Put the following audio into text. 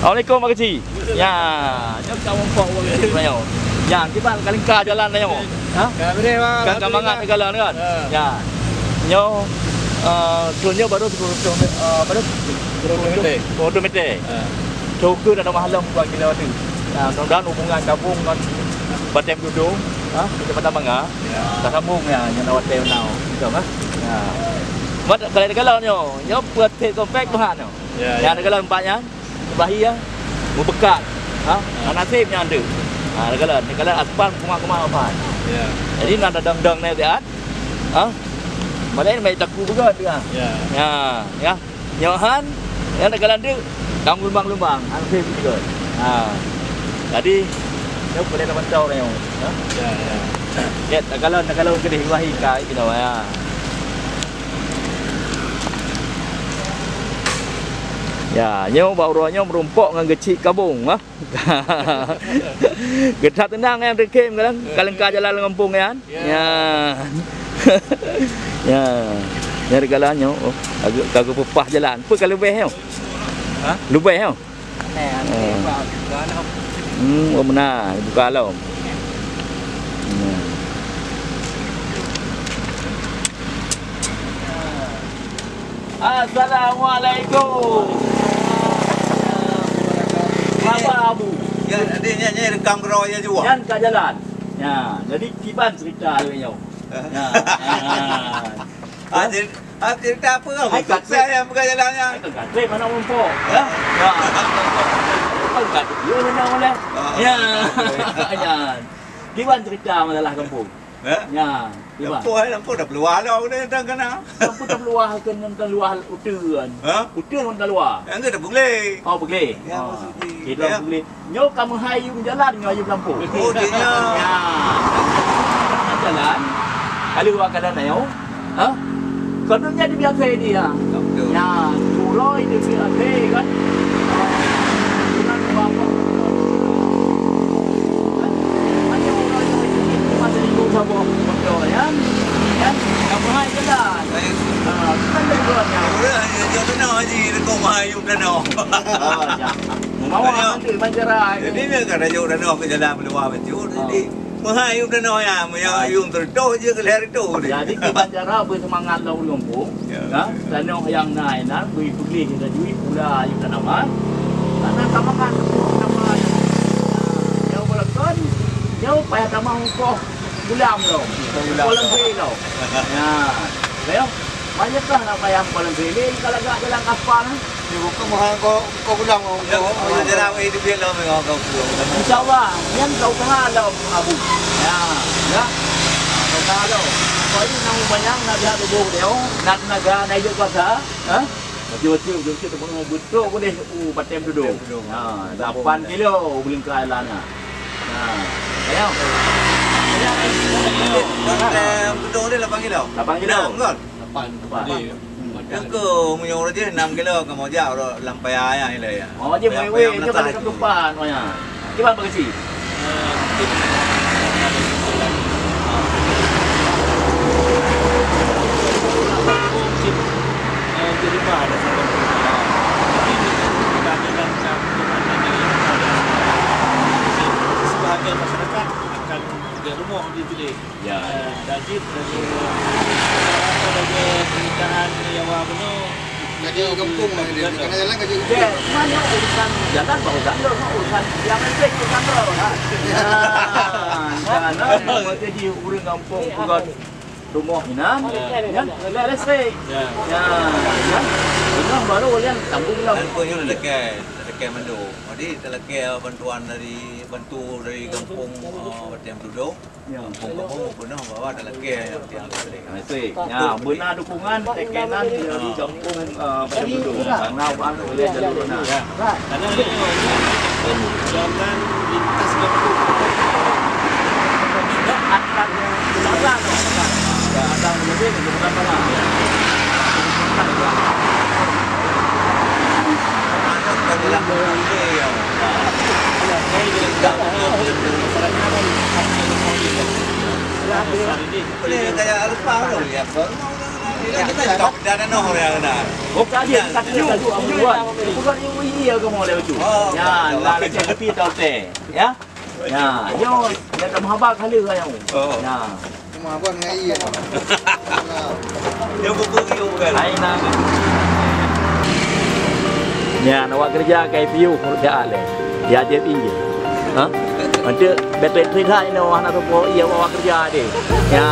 Assalamualaikum Pak Kecil. Ya, jom kamu pok orang itu nyo. Ya, kita kalingka jalan nyo. Ha? Kan kamangan segala kan. Ya. Nyo turunnya baru 2 meter. Joker dan mahalam buat kita tu. Ya, mudah-mudahan hubungan gabung dengan Batem Dudung, kita Batamanga. Tak sambung ya, yang hotel now. Betul kan? Ya. Mat kalau nyo buat take compact Tuhan nyo. Ya, kalau empatnya bahaya berbekat. Nasibnya ada. Kalau aspan kumah-kumah apa. Ya. Jadi nak dang-dang naik dia. Malai mai taku juga dia. Ya. Nyohan yang negara dia dang lumbang-lumbang, nasib juga. Jadi dia boleh dapat tahu ni. Ya. Kalau kedih wahi kai gitu ya. Ya, nyo bauranya merumpok dengan gecik kabung, Getat tenang yang dekem kan, kalengka jalan ngampung kan. Ya. Ya. Nyari galannya, agak pepah jalan. Apa kalau lebih tau? Lebih tau? Oh benar, buka alam. Assalamualaikum. Apa Abu? Ya, adanya rekam roya juga. Yan ka jalan. Ya, jadi kiban cerita lu nyo. Ya. Cerita apa kau? Saya yang buka jalannya. Kat mana mumpuk? Ya. Ya. Kat dia mana boleh. Ya. Ya. Kiban cerita masalah kampung. Ya. Lampu dah keluar lah orang dah kena. Lampu dah keluar kan luar utuan. Utuan dah keluar. Yang dah boleh. Oh boleh. Ya, kita boleh. Nyo kamu hayung jalan ngayu lampu. Oh dia. Ya. Jalan. Kalau buat keadaan nyo. Kononnya di biasa dia. Ya, turoi di biasa kan. Bukan apa. Hanya orang yang itu masih di bawah bawah ya. Kan kamu hai jalan. Kan berbuatnya. Dia benar haji rekam hayung dah no. Ya. Mau nanti manjarai. Jadi ni kan raja dah no ke jalan keluar betul. Jadi mahayung dah no ya, mahayung terus je ke leher itu. Jadi di bandara bersemangat lau lumpung. Ya. Dan yang naik nak beli kita duit pula ayuh tanaman. Karena tamakan nama yang berlakukan jauh payah tamah hukum bulam lo. Bulan beli lo. Ya. Baik. Banyaklah nak payah bulan beli kalau gak jalan aspal. Dia bukan mahal kau pulang kau. Jalan ini dia lo memang kau pulang. InsyaAllah, yang kau tengah lo Abu. Ya. Ya. Kau tengah lo. Kau ini nang banyak nak dia tubuh dia. Nak naga naik je kuasa. Betul betul boleh Batem Dudung. 8 kilo belum ke Alana. Ya. Batem Dudung dia 8 kilo. 8 kilo. 8. Yang ke menyuruh dia 6 kilo ke mau jauh lampai ayah ni lah ya. Oh je mewe je balik ke depan banyak. Gimana Pak Kecil? Jadi ada sebahagian masyarakat akan di rumah dipilih. Ya. Jadi ada pernikahan yang apa Jadi kampung lah dia. Kena jalan kerja kampung. Ya, mana urusan jalan urusan lo, urusan yang penting urusan lo. Jangan jadi urang kampung bukan rumah minan. Ya, listrik. Ya. Rumah baru kalian tanggung lah. Dan punya lekai Mandu. Jadi lekai bantuan dari kampung Batem Dudung. Kampung benar bawa ada lekai yang listrik. Listrik. Ya, benar dukungan tekenan di kampung Batem Dudung. Karena orang boleh jalur benar. Karena jalan lintas kampung. Akan jalan. Ya, ada lebih ke berapa lah. Jalan ini ya. Boleh kayak alpa loh ya. Kita tak dah noh orang kena. Bukan dia kata dia buat. Bukan iya ke mau lewat tu. Ya, lah dia tepi tau teh. Ya. Ya, yo dia tak mahabak kali ke yang. Ya. Cuma abang ngai. Dia buburi bukan. Hai nang. Ya, nak kerja ke IPU kerja le. Dia je tinggi. Ha? Macam betul cerita ini orang nak tu iya bawa kerja dia. Ya.